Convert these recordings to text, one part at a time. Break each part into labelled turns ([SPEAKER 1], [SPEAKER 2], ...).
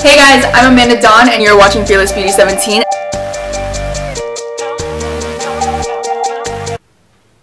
[SPEAKER 1] Hey guys, I'm Amanda Dawn and you're watching Fearless Beauty 17.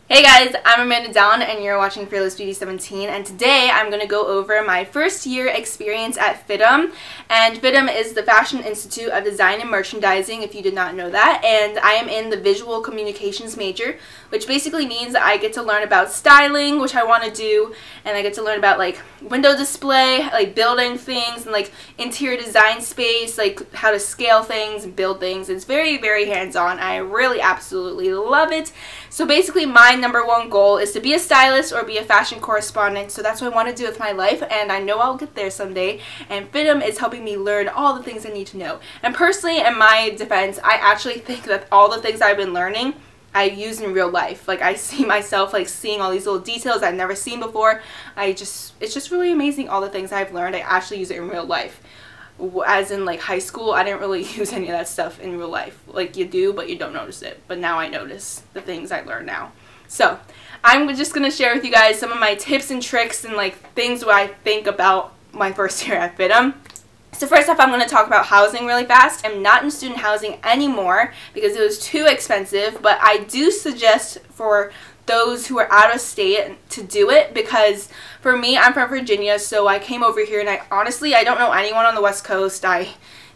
[SPEAKER 1] Hey guys, I'm Amanda Dawn and you're watching Fearless Beauty 17, and today I'm going to go over my first year experience at FITM. And FITM is the Fashion Institute of Design and Merchandising, if you did not know that, and I am in the Visual Communications major, which basically means that I get to learn about styling, which I want to do, and I get to learn about like window display, like building things, and like interior design space, like how to scale things and build things. It's very, very hands-on. I really absolutely love it. So basically my number one goal is to be a stylist or be a fashion correspondent, so that's what I want to do with my life, and I know I'll get there someday, and FITM is helping me learn all the things I need to know. And personally, in my defense, I actually think that all the things I've been learning I use in real life. Like, I see myself like seeing all these little details I've never seen before. It's just really amazing, all the things I've learned. I actually use it in real life. As in like high school, I didn't really use any of that stuff in real life. Like, you do, but you don't notice it. But now I notice the things I learn now. So I'm just going to share with you guys some of my tips and tricks and like things what I think about my first year at FITM. So first off, I'm going to talk about housing really fast. I'm not in student housing anymore because it was too expensive, but I do suggest for those who are out of state to do it, because for me, I'm from Virginia, so I came over here, and I don't know anyone on the West Coast. I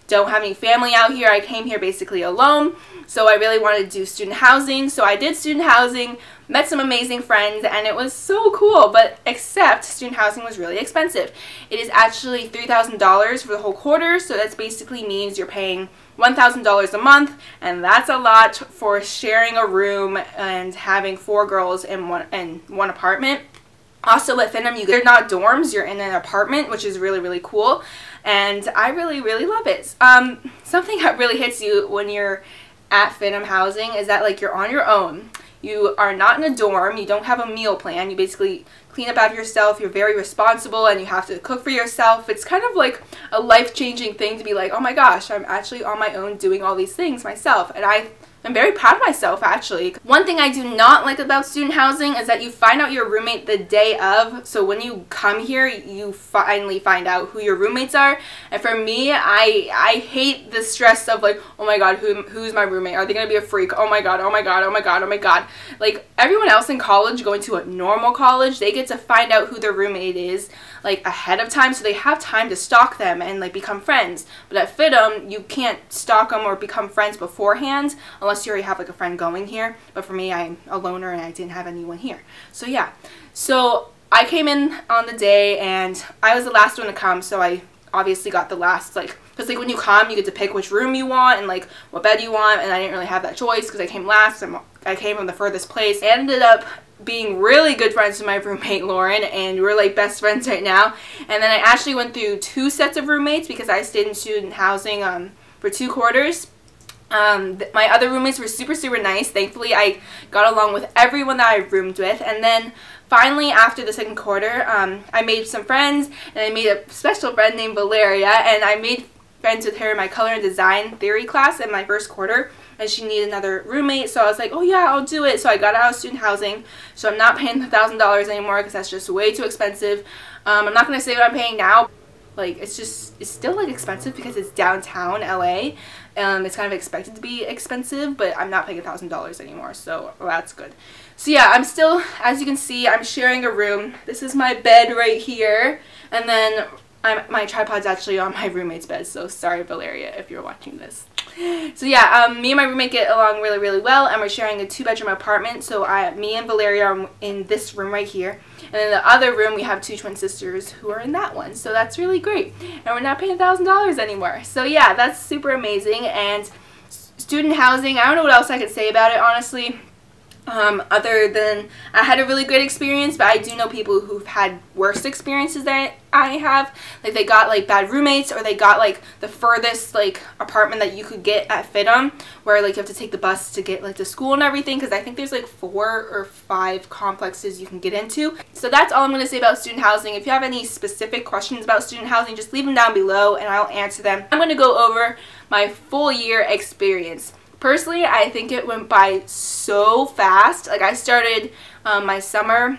[SPEAKER 1] don't have any family out here. I came here basically alone, so I really wanted to do student housing. So I did student housing, met some amazing friends, and it was so cool, but except student housing was really expensive. It is actually $3,000 for the whole quarter, so that basically means you're paying $1,000 a month, and that's a lot for sharing a room and having 4 girls in one apartment. Also at FITM, you're not dorms, you're in an apartment, which is really, really cool, and I really, really love it. Something that really hits you when you're at FITM housing is that like you're on your own. You are not in a dorm, you don't have a meal plan, you basically clean up after yourself, you're very responsible, and you have to cook for yourself. It's kind of like a life-changing thing to be like, oh my gosh, I'm actually on my own doing all these things myself, and I'm very proud of myself, actually. One thing I do not like about student housing is that you find out your roommate the day of. So when you come here, you finally find out who your roommates are. And for me, I hate the stress of like, oh my god, who's my roommate? Are they gonna be a freak? Oh my god, oh my god, oh my god, oh my god. Like, everyone else in college, going to a normal college, they get to find out who their roommate is like ahead of time, so they have time to stalk them and like become friends. But at FITM, you can't stalk them or become friends beforehand unless you already have like a friend going here. But for me, I'm a loner and I didn't have anyone here. So yeah, so I came in on the day and I was the last one to come, so I obviously got the last, like, because like when you come, you get to pick which room you want and like what bed you want, and I didn't really have that choice because I came last and I came from the furthest place. I ended up being really good friends with my roommate Lauren, and we're like best friends right now. And then I actually went through 2 sets of roommates because I stayed in student housing for 2 quarters. My other roommates were super, super nice. Thankfully, I got along with everyone that I roomed with. And then finally, after the 2nd quarter, I made some friends, and I made a special friend named Valeria, and I made friends with her in my color and design theory class in my 1st quarter, and she needed another roommate, so I was like, oh yeah, I'll do it. So I got out of student housing, so I'm not paying $1,000 anymore because that's just way too expensive. I'm not going to say what I'm paying now. Like, it's still like expensive because it's downtown LA. It's kind of expected to be expensive, but I'm not paying $1,000 anymore, so that's good. So yeah, I'm still, as you can see, I'm sharing a room. This is my bed right here, and then my tripod's actually on my roommate's bed, so sorry Valeria if you're watching this. So yeah, me and my roommate get along really, really well, and we're sharing a 2-bedroom apartment. So me and Valeria are in this room right here, and in the other room we have 2 twin sisters who are in that one. So that's really great, and we're not paying $1,000 anymore. So yeah, that's super amazing. And student housing, I don't know what else I could say about it, honestly. Other than I had a really great experience, but I do know people who've had worse experiences than I have. Like, they got like bad roommates, or they got like the furthest like apartment that you could get at FITM, where like you have to take the bus to get like to school and everything, because I think there's like 4 or 5 complexes you can get into. So that's all I'm going to say about student housing. If you have any specific questions about student housing, just leave them down below and I'll answer them. I'm going to go over my full year experience. Personally, I think it went by so fast. Like, I started my summer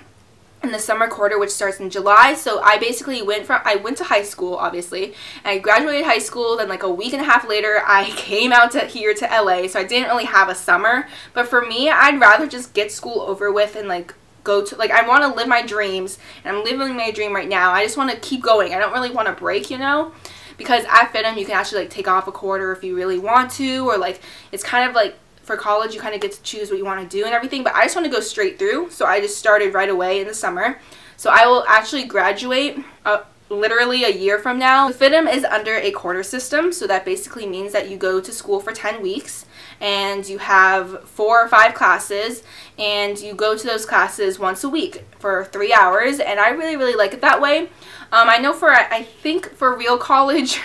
[SPEAKER 1] in the summer quarter, which starts in July. So I basically went to high school, obviously, and I graduated high school. Then like a week and a half later, I came out here to LA. So I didn't really have a summer. But for me, I'd rather just get school over with and like go to, like, I want to live my dreams, and I'm living my dream right now. I just want to keep going. I don't really want to break, you know, because at FITM you can actually like take off a quarter if you really want to, or like it's kind of like for college you kind of get to choose what you want to do and everything, but I just want to go straight through. So I just started right away in the summer. So I will actually graduate literally a year from now. The FITM is under a quarter system, so that basically means that you go to school for 10 weeks and you have 4 or 5 classes, and you go to those classes once a week for 3 hours, and I really like it that way. I know I think for real college,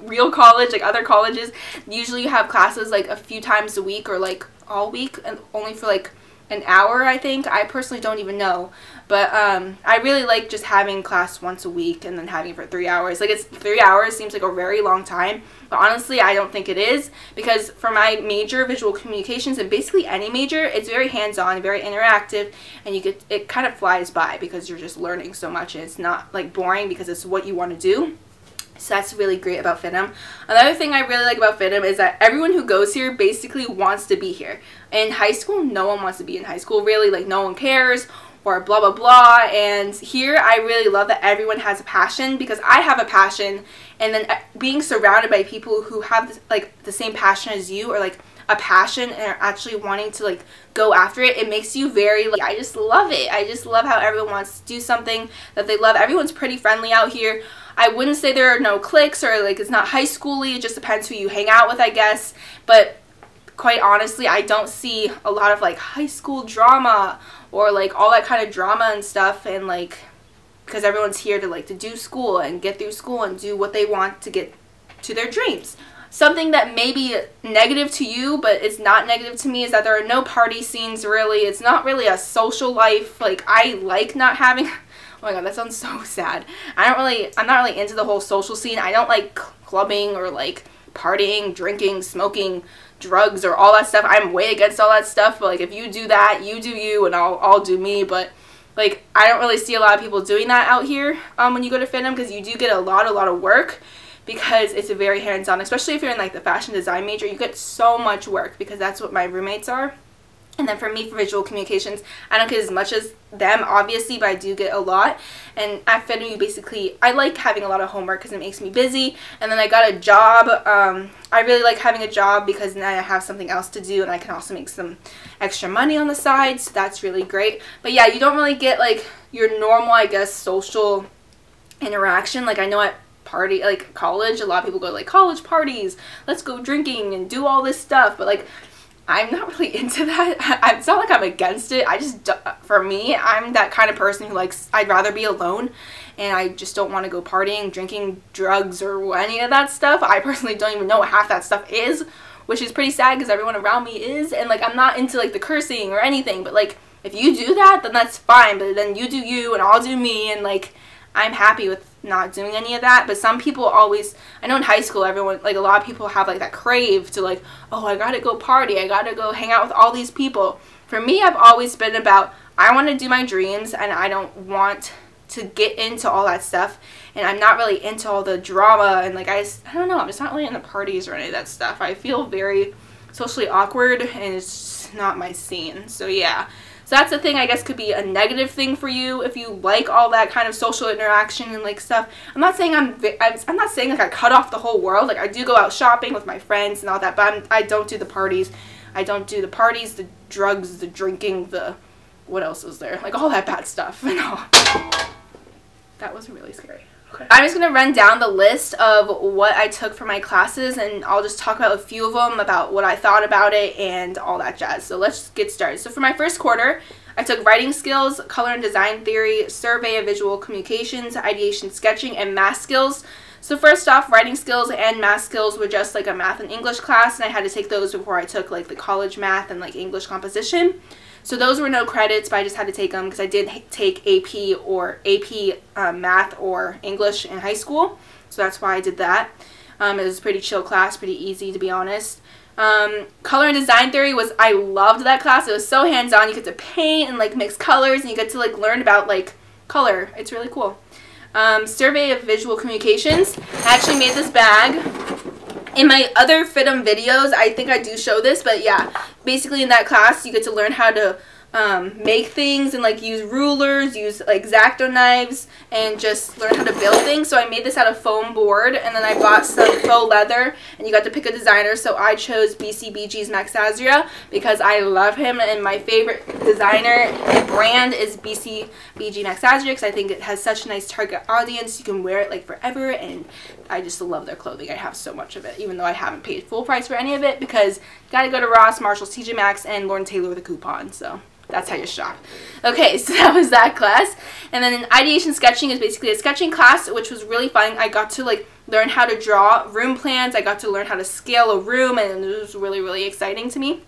[SPEAKER 1] real college, like other colleges, usually you have classes like a few times a week or like all week, and only for like an hour, I think. I personally don't even know, but I really like just having class once a week and then having it for 3 hours. Like, it's 3 hours seems like a very long time, but honestly I don't think it is, because for my major, visual communications, and basically any major, it's very hands-on, very interactive, and it kind of flies by because you're just learning so much, and it's not like boring because it's what you want to do. So that's really great about FITM. Another thing I really like about FITM is that everyone who goes here basically wants to be here. In high school, no one wants to be in high school, really. Like, no one cares, or blah blah blah. And here I really love that everyone has a passion, because I have a passion, and then being surrounded by people who have like the same passion as you, or like a passion and are actually wanting to like go after it, it makes you very, like, I just love it. I just love how everyone wants to do something that they love. Everyone's pretty friendly out here. I wouldn't say there are no cliques, or like it's not high schooly. It just depends who you hang out with, I guess. But quite honestly, I don't see a lot of like high school drama or like all that kind of drama and stuff, and like, because everyone's here to like to do school and get through school and do what they want to get to their dreams. Something that may be negative to you, but it's not negative to me, is that there are no party scenes, really. It's not really a social life. Like, I like not having... Oh my god, that sounds so sad. I'm not really into the whole social scene. I don't like clubbing or like partying, drinking, smoking, drugs, or all that stuff. I'm way against all that stuff, but like, if you do that, you do you, and I'll do me. But like, I don't really see a lot of people doing that out here when you go to FITM, because you do get a lot of work, because it's a very hands-on, especially if you're in like the fashion design major. You get so much work, because that's what my roommates are. And then for me, for visual communications, I don't get as much as them, obviously, but I do get a lot. And at FITM, basically, I like having a lot of homework because it makes me busy. And then I got a job. I really like having a job because now I have something else to do, and I can also make some extra money on the side, so that's really great. But yeah, you don't really get like your normal, I guess, social interaction. Like, I know at college, a lot of people go to like college parties, let's go drinking and do all this stuff, but like, I'm not really into that. It's not like I'm against it. I just, for me, I'm that kind of person who likes, I'd rather be alone, and I just don't want to go partying, drinking, drugs, or any of that stuff. I personally don't even know what half that stuff is, which is pretty sad because everyone around me is, and like, I'm not into like the cursing or anything, but like, if you do that, then that's fine, but then you do you and I'll do me, and like, I'm happy with not doing any of that. But some people always, I know in high school, everyone, like a lot of people have like that crave to like, oh, I gotta go party, I gotta go hang out with all these people. For me, I've always been about, I want to do my dreams, and I don't want to get into all that stuff, and I'm not really into all the drama, and like, I don't know, I'm just not really into parties or any of that stuff. I feel very socially awkward, and it's just not my scene. So yeah. So that's the thing, I guess, could be a negative thing for you if you like all that kind of social interaction and like stuff. I'm not saying I'm not saying like I cut off the whole world. Like, I do go out shopping with my friends and all that, but I don't do the parties. I don't do the parties, the drugs, the drinking, the, what else is there? Like, all that bad stuff and all. That was really scary. Okay. I'm just going to run down the list of what I took for my classes, and I'll just talk about a few of them, about what I thought about it and all that jazz. So let's get started. So for my first quarter, I took writing skills, color and design theory, survey of visual communications, ideation sketching, and math skills. So first off, writing skills and math skills were just like a math and English class, and I had to take those before I took like the college math and like English composition. So those were no credits, but I just had to take them because I did take AP math or English in high school. So that's why I did that. It was a pretty chill class, pretty easy, to be honest. Color and design theory was, I loved that class. It was so hands-on. You get to paint and like mix colors, and you get to like learn about like color. It's really cool. Survey of visual communications. I actually made this bag. In my other FITM videos, I think I do show this, but yeah, basically in that class you get to learn how to make things and like use rulers, use like X-Acto knives, and just learn how to build things. So I made this out of foam board, and then I bought some faux leather, and you got to pick a designer. So I chose BCBG's Max Azria because I love him, and my favorite designer and brand is BCBG Max Azria because I think it has such a nice target audience. You can wear it like forever, and I just love their clothing. I have so much of it, even though I haven't paid full price for any of it because you gotta go to Ross, Marshalls, TJ Maxx, and Lord & Taylor with a coupon. So that's how you shop. Okay, so that was that class. And then ideation sketching is basically a sketching class, which was really fun. I got to like learn how to draw room plans. I got to learn how to scale a room, and it was really, really exciting to me.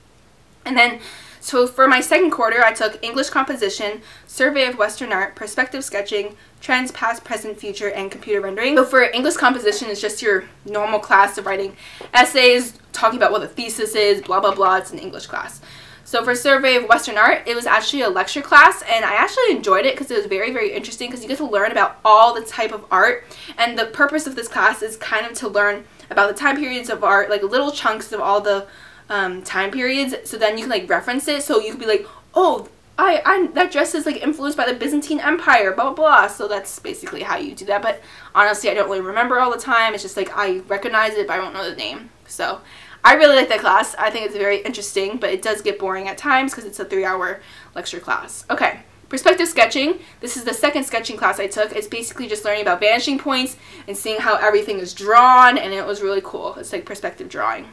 [SPEAKER 1] And then, so for my second quarter, I took English composition, survey of Western art, perspective sketching, trends, past, present, future, and computer rendering. So for English composition, it's just your normal class of writing essays, talking about what the thesis is, blah, blah, blah. It's an English class. So for Survey of Western Art, it was actually a lecture class, and I actually enjoyed it because it was very, very interesting because you get to learn about all the type of art. And the purpose of this class is kind of to learn about the time periods of art, like little chunks of all the time periods, so then you can like reference it. So you could be like, oh, that dress is like influenced by the Byzantine Empire, blah, blah, blah. So that's basically how you do that. But honestly, I don't really remember all the time. It's just like I recognize it, but I won't know the name. So I really like that class. I think it's very interesting, but it does get boring at times because it's a 3-hour lecture class. Okay, perspective sketching. This is the second sketching class I took. It's basically just learning about vanishing points and seeing how everything is drawn, and it was really cool. It's like perspective drawing.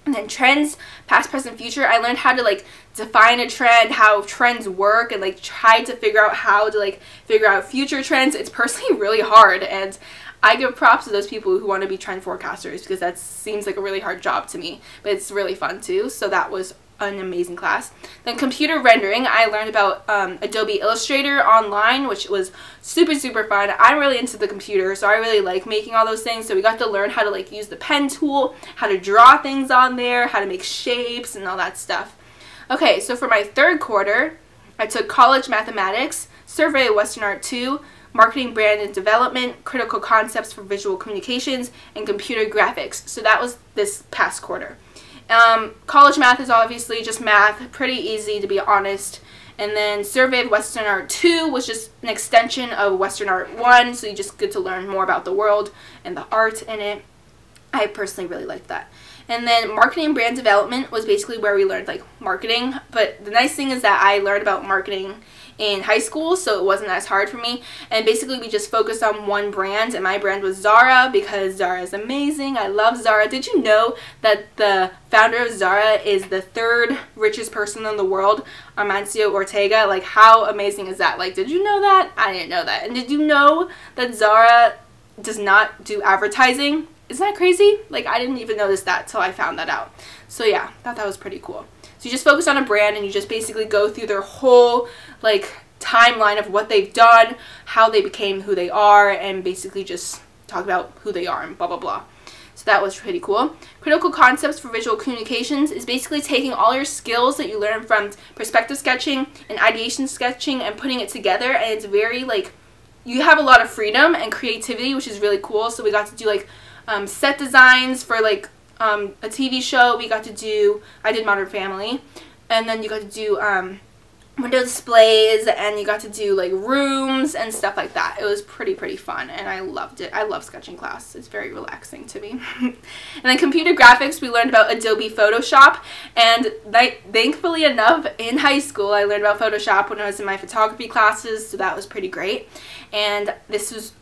[SPEAKER 1] And then trends, past, present, future. I learned how to like define a trend, how trends work, and like try to figure out how to like figure out future trends. It's personally really hard, and I give props to those people who want to be trend forecasters because that seems like a really hard job to me, but it's really fun too. So that was an amazing class. Then computer rendering, I learned about Adobe Illustrator online, which was super, super fun. I'm really into the computer, so I really like making all those things. So we got to learn how to like use the pen tool, how to draw things on there, how to make shapes and all that stuff. Okay, so for my third quarter, I took college mathematics, survey of Western art 2, marketing, brand, and development, critical concepts for visual communications, and computer graphics. So that was this past quarter. College math is obviously just math, pretty easy to be honest. And then survey of Western art 2 was just an extension of Western art 1, so you just get to learn more about the world and the art in it. I personally really liked that. And then marketing and brand development was basically where we learned like marketing, but the nice thing is that I learned about marketing in high school, so it wasn't as hard for me. And basically we just focused on one brand, and my brand was Zara because Zara is amazing. I love Zara. Did you know that the founder of Zara is the 3rd richest person in the world, Amancio Ortega? Like, how amazing is that? Like, did you know that? I didn't know that. And did you know that Zara does not do advertising? Isn't that crazy? Like, I didn't even notice that till I found that out. So yeah, I thought that was pretty cool. So you just focus on a brand, and you just basically go through their whole like timeline of what they've done, how they became who they are, and basically just talk about who they are and blah, blah, blah. So that was pretty cool. Critical concepts for visual communications is basically taking all your skills that you learn from perspective sketching and ideation sketching and putting it together, and it's very like, you have a lot of freedom and creativity, which is really cool. So we got to do like set designs for like a TV show. We got to do, I did Modern Family, and then you got to do window displays, and you got to do like rooms and stuff like that. It was pretty fun, and I loved it. I love sketching class. It's very relaxing to me. And then computer graphics, we learned about Adobe Photoshop, and thankfully enough, in high school I learned about Photoshop when I was in my photography classes, so that was pretty great. And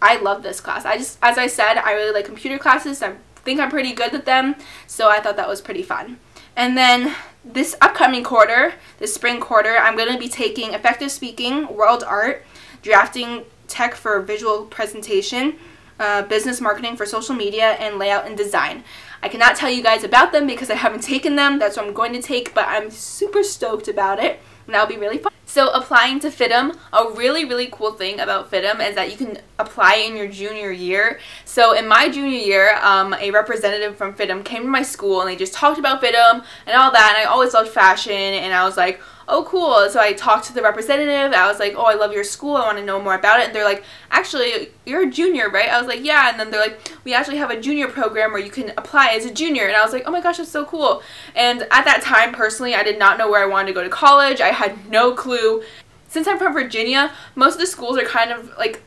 [SPEAKER 1] I love this class. As I said, I really like computer classes. I think I'm pretty good at them, so I thought that was pretty fun. And then this upcoming quarter, this spring quarter, I'm going to be taking effective speaking, world art, drafting tech for visual presentation, business marketing for social media, and layout and design. I cannot tell you guys about them because I haven't taken them. That's what I'm going to take, but I'm super stoked about it. and that'll be really fun. So applying to FITM, a really cool thing about FITM is that you can apply in your junior year. So in my junior year, a representative from FITM came to my school and they just talked about FITM and all that, and I always loved fashion, and I was like, oh cool. So I talked to the representative. I was like, oh, I love your school, I want to know more about it. And they're like, actually, you're a junior, right? I was like, yeah. And then they're like, we actually have a junior program where you can apply as a junior. And I was like, oh my gosh, that's so cool. And at that time, personally, I did not know where I wanted to go to college. I had no clue. Since I'm from Virginia, most of the schools are kind of like,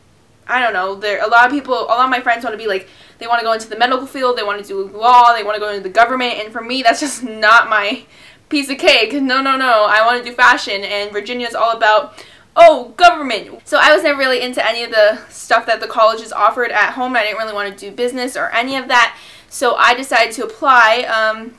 [SPEAKER 1] I don't know, a lot of my friends want to be like, they want to go into the medical field, they want to do law, they want to go into the government, and for me, that's just not my piece of cake. No, I want to do fashion, and Virginia is all about, oh, government. So I was never really into any of the stuff that the colleges offered at home. I didn't really want to do business or any of that. So I decided to apply.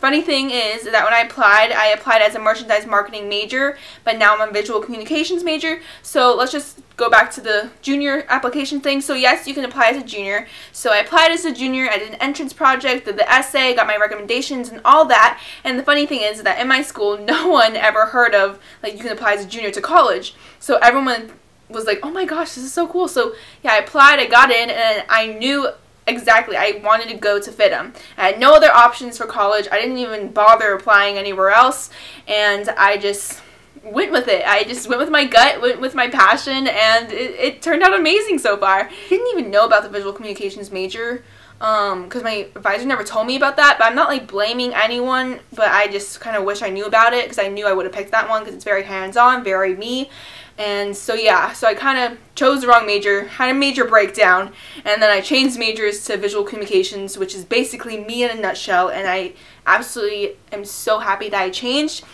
[SPEAKER 1] Funny thing is that when I applied as a merchandise marketing major, but now I'm a visual communications major. So let's just go back to the junior application thing. So yes, you can apply as a junior. So I applied as a junior, I did an entrance project, did the essay, got my recommendations and all that. And the funny thing is that in my school, no one ever heard of, like, you can apply as a junior to college. So everyone was like, oh my gosh, this is so cool. So yeah, I applied, I got in, and I knew exactly, I wanted to go to FITM. I had no other options for college. I didn't even bother applying anywhere else, and I just went with it. I just went with my gut, went with my passion, and it turned out amazing so far. I didn't even know about the visual communications major because my advisor never told me about that, but I'm not like blaming anyone, but I just kind of wish I knew about it because I knew I would have picked that one because it's very hands-on, very me. And so yeah, so I kind of chose the wrong major, had a major breakdown, and then I changed majors to visual communications, which is basically me in a nutshell, and I absolutely am so happy that I changed.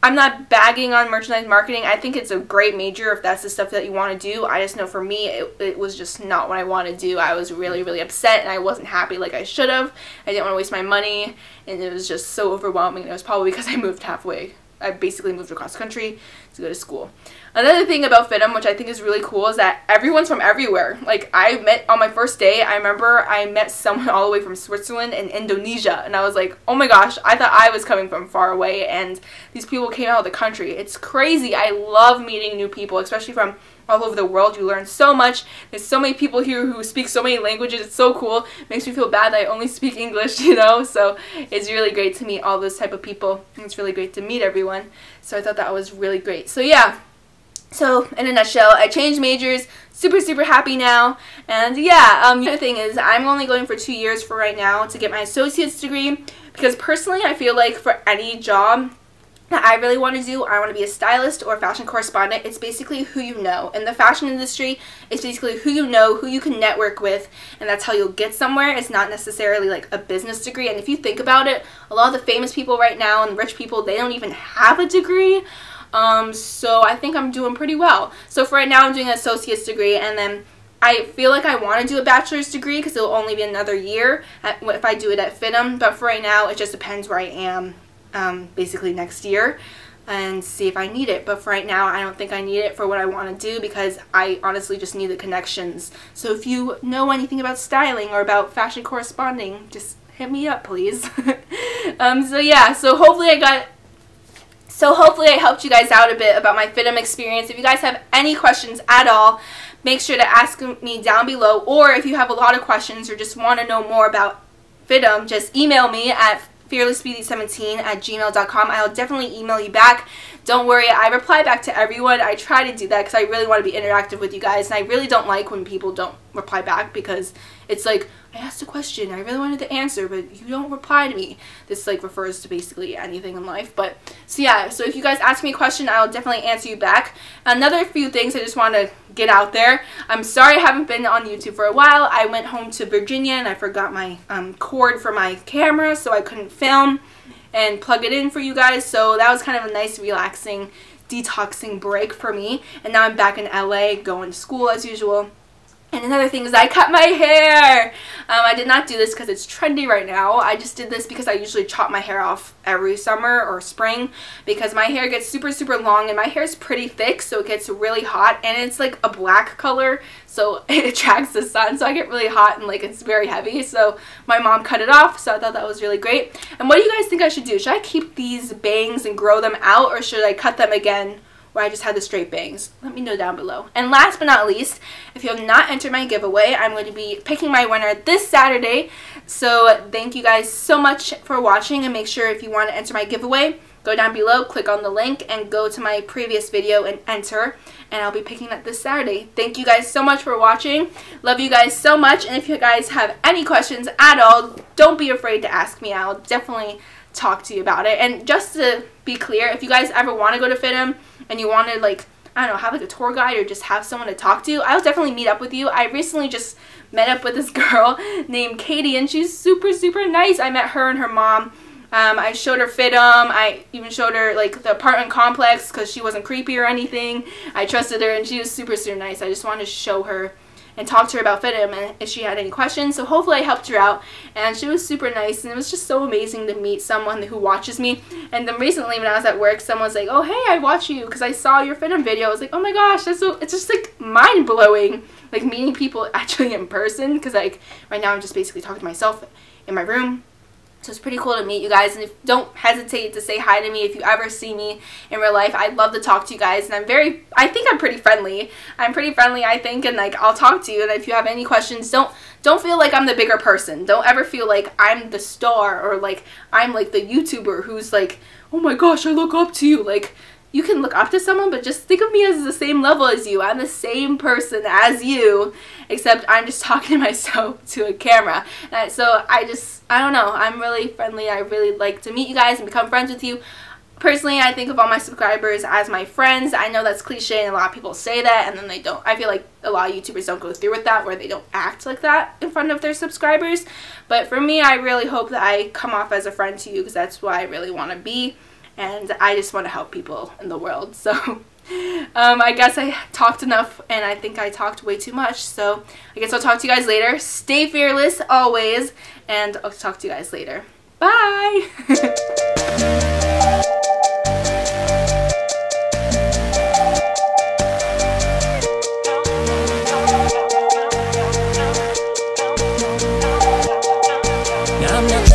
[SPEAKER 1] I'm not bagging on merchandise marketing. I think it's a great major if that's the stuff that you want to do. I just know for me, it was just not what I want to do. I was really upset, and I wasn't happy like I should have. I didn't want to waste my money, and it was just so overwhelming. It was probably because I moved halfway. I basically moved across country to go to school. Another thing about FITM, which I think is really cool, is that everyone's from everywhere. Like, I met, on my first day, I remember I met someone all the way from Switzerland and Indonesia, and I was like, oh my gosh, I thought I was coming from far away, and these people came out of the country. It's crazy. I love meeting new people, especially from all over the world. You learn so much. There's so many people here who speak so many languages. It's so cool. It makes me feel bad that I only speak English, you know, so it's really great to meet all those type of people. It's really great to meet everyone, so I thought that was really great. So yeah. So, in a nutshell, I changed majors, super happy now, and yeah, the other thing is I'm only going for 2 years for right now to get my associate's degree, because personally I feel like for any job that I really want to do, I want to be a stylist or a fashion correspondent. It's basically who you know. In the fashion industry, it's basically who you know, who you can network with, and that's how you'll get somewhere. It's not necessarily like a business degree, and if you think about it, a lot of the famous people right now and rich people, they don't even have a degree. So I think I'm doing pretty well. So for right now, I'm doing an associate's degree, and then I feel like I want to do a bachelor's degree because it'll only be another year if I do it at FITM, but for right now, it just depends where I am, basically next year, and see if I need it. But for right now, I don't think I need it for what I want to do because I honestly just need the connections. So if you know anything about styling or about fashion corresponding, just hit me up, please. So yeah, so hopefully I helped you guys out a bit about my FITM experience. If you guys have any questions at all, make sure to ask me down below. Or if you have a lot of questions or just want to know more about FITM, just email me at fearlessbeauty17@gmail.com. I'll definitely email you back. Don't worry, I reply back to everyone. I try to do that because I really want to be interactive with you guys, and I really don't like when people don't reply back because it's like, I asked a question, I really wanted to answer, but you don't reply to me. This like refers to basically anything in life. But so yeah, so if you guys ask me a question, I'll definitely answer you back. Another few things I just want to get out there. I'm sorry I haven't been on YouTube for a while. I went home to Virginia and I forgot my cord for my camera, so I couldn't film and plug it in for you guys. So that was kind of a nice relaxing detoxing break for me, and now I'm back in LA going to school as usual. And another thing is I cut my hair. I did not do this because it's trendy right now. I just did this because I usually chop my hair off every summer or spring because my hair gets super long, and my hair is pretty thick, so it gets really hot, and it's like a black color, so it attracts the sun, so I get really hot and like it's very heavy. So my mom cut it off, so I thought that was really great. And what do you guys think I should do? Should I keep these bangs and grow them out, or should I cut them again or I just had the straight bangs? Let me know down below. And last but not least, if you have not entered my giveaway, I'm going to be picking my winner this Saturday. So thank you guys so much for watching, and make sure if you want to enter my giveaway, go down below, click on the link, and go to my previous video and enter, and I'll be picking that this Saturday. Thank you guys so much for watching. Love you guys so much, and if you guys have any questions at all, don't be afraid to ask me. I'll definitely talk to you about it. And just to be clear, if you guys ever want to go to FITM and you want to, like, I don't know, have like a tour guide or just have someone to talk to, I'll definitely meet up with you. I recently just met up with this girl named Katie, and she's super, super nice. I met her and her mom. I showed her FITM. I even showed her like the apartment complex because she wasn't creepy or anything. I trusted her, and she was super, super nice. I just wanted to show her and talk to her about FITM and if she had any questions. So hopefully I helped her out, and she was super nice, and it was just so amazing to meet someone who watches me. And then recently when I was at work, someone was like, oh hey, I watch you because I saw your FITM video. I was like, oh my gosh, that's so, it's just like mind-blowing, like meeting people actually in person, because like right now I'm just basically talking to myself in my room. So it's pretty cool to meet you guys, and don't hesitate to say hi to me if you ever see me in real life. I'd love to talk to you guys, and I think I'm pretty friendly. I'm pretty friendly, I think, and like I'll talk to you. And if you have any questions, don't feel like I'm the bigger person. Don't ever feel like I'm the star, or like I'm like the YouTuber who's like, oh my gosh, I look up to you. Like, you can look up to someone, but just think of me as the same level as you. I'm the same person as you, except I'm just talking to myself to a camera. And so I don't know, I'm really friendly. I really like to meet you guys and become friends with you. Personally, I think of all my subscribers as my friends. I know that's cliche, and a lot of people say that, and then they don't. I feel like a lot of YouTubers don't go through with that, where they don't act like that in front of their subscribers. But for me, I really hope that I come off as a friend to you, because that's what I really want to be. And I just want to help people in the world. So I guess I talked enough, and I think I talked way too much. So I guess I'll talk to you guys later. Stay fearless always, and I'll talk to you guys later. Bye!
[SPEAKER 2] Now I'm not